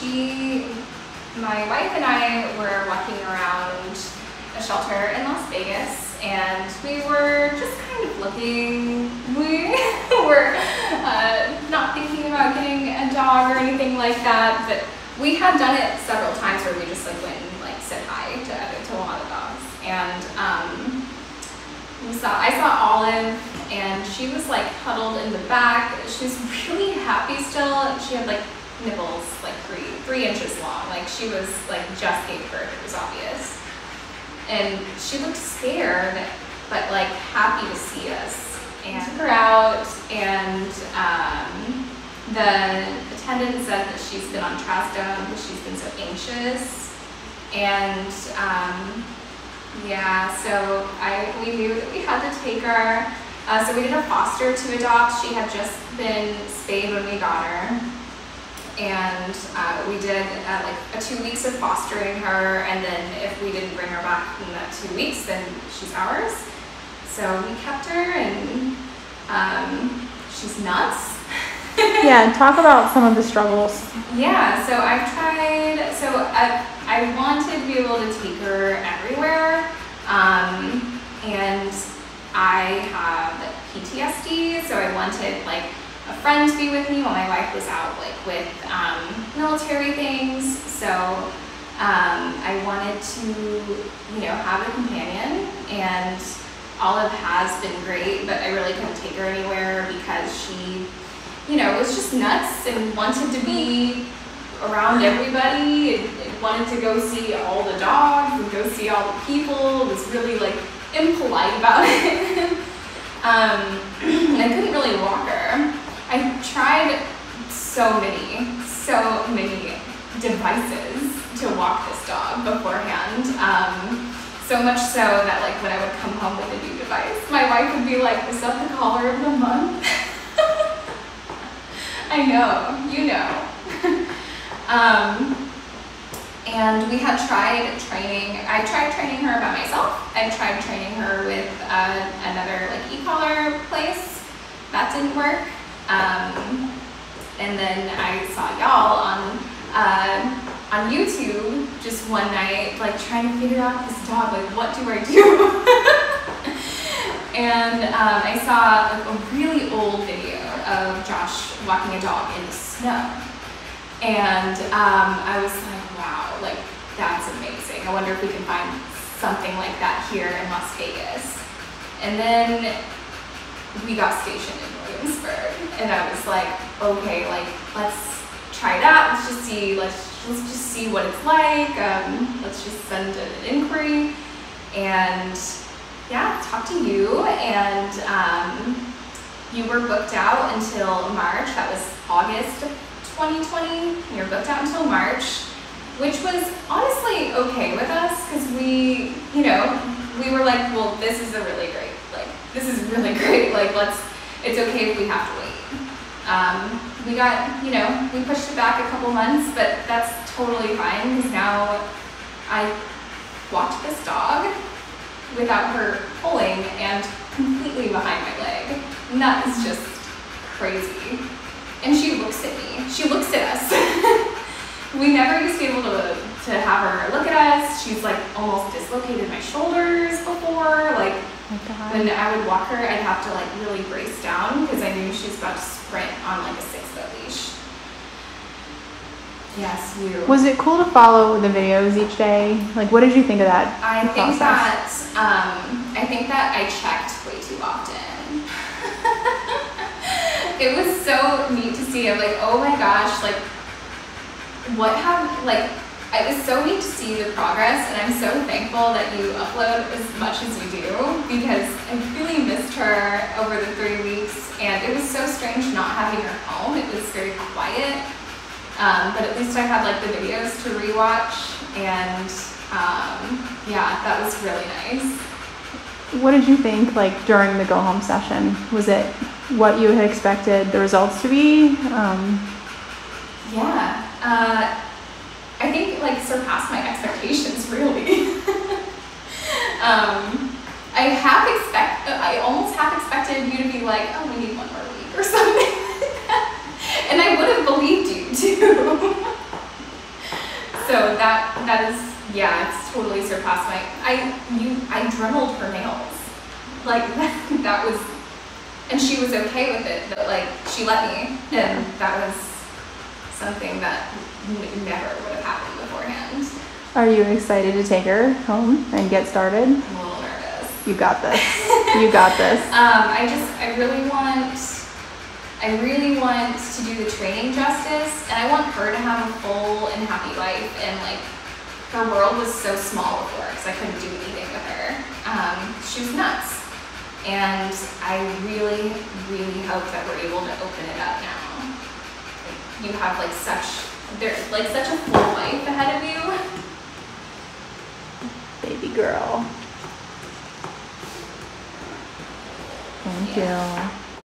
my wife and I were walking around a shelter in Las Vegas, and we were just kind of looking. We were not thinking about getting a dog or anything like that, but we had done it several times where we just like went and like said hi to a lot of dogs. And I saw Olive, and she was like huddled in the back. She was really happy still. She had like nipples like three inches long. Like she was like just gave birth. It was obvious. And she looked scared, but like happy to see us. And took her out, and the attendant said that she's been on trazodone because she's been so anxious. And yeah, so we knew that we had to take her. So we did a foster to adopt. She had just been spayed when we got her. And we did like a 2 weeks of fostering her, and then if we didn't bring her back in that 2 weeks, then she's ours. So we kept her, and she's nuts. Yeah, talk about some of the struggles. Yeah, so I wanted to be able to take her everywhere, and I have PTSD, so I wanted like a friend to be with me while my wife was out like with military things. So I wanted to, have a companion, and Olive has been great, but I really couldn't take her anywhere because she, was just nuts and wanted to be around everybody and wanted to go see all the dogs and go see all the people. Was really like impolite about it. I couldn't really walk her. I tried so many devices to walk this dog beforehand. So much so that like when I would come home with a new device, my wife would be like, "Is that the collar of the month?" I know, and we had tried training. I tried training her by myself. I tried training her with another like e-collar place. That didn't work. And then I saw y'all on YouTube just one night, like trying to figure out this dog, like what do I do? And I saw like a really old video of Josh walking a dog in the snow. And I was like, wow, like that's amazing. I wonder if we can find something like that here in Las Vegas. And then we got stationed in Williamsburg, and I was like, okay, like let's try that. Let's just see what it's like. Let's just send an inquiry, and yeah, talk to you. And you were booked out until March. That was August of 2020. You were booked out until March, which was honestly okay with us because we were like, well, this is really great. Like, it's okay if we have to wait. We pushed it back a couple months, but that's totally fine because now I walked this dog without her pulling and completely behind my leg. And that is just crazy. And she looks at me. She looks at us. We never used to be able to have her look at us. She's like almost dislocated my shoulders before. Like when I would walk her, I'd have to like really brace down because I knew she was about to sprint on like a 6-foot leash. Yes, you. Was it cool to follow the videos each day? Like, what did you think of that process? I think that I checked way too often. It was so neat to see. I'm like, oh my gosh, like, it was so neat to see the progress, and I'm so thankful that you upload as much as you do because I really missed her over the 3 weeks, and it was so strange not having her home. It was very quiet, but at least I had like the videos to rewatch, and yeah, that was really nice. What did you think like during the go home session? Was it what you had expected the results to be? Yeah. I think like surpassed my expectations really. I almost half expected you to be like, oh, we need 1 more week or something. And I would have believed you too. So that is, yeah, it's totally surpassed I dremeled her nails. Like that was, and she was okay with it, but like she let me, and that was something that never would have happened beforehand. Are you excited to take her home and get started? I'm a little nervous. You got this. You got this. I really want to do the training justice, and I want her to have a full and happy life. And like, her world was so small before because I couldn't do anything with her. She was nuts, and I really, really hope that we're able to open it up now. Like, you have there's such a full life ahead of you. Baby girl. Thank you.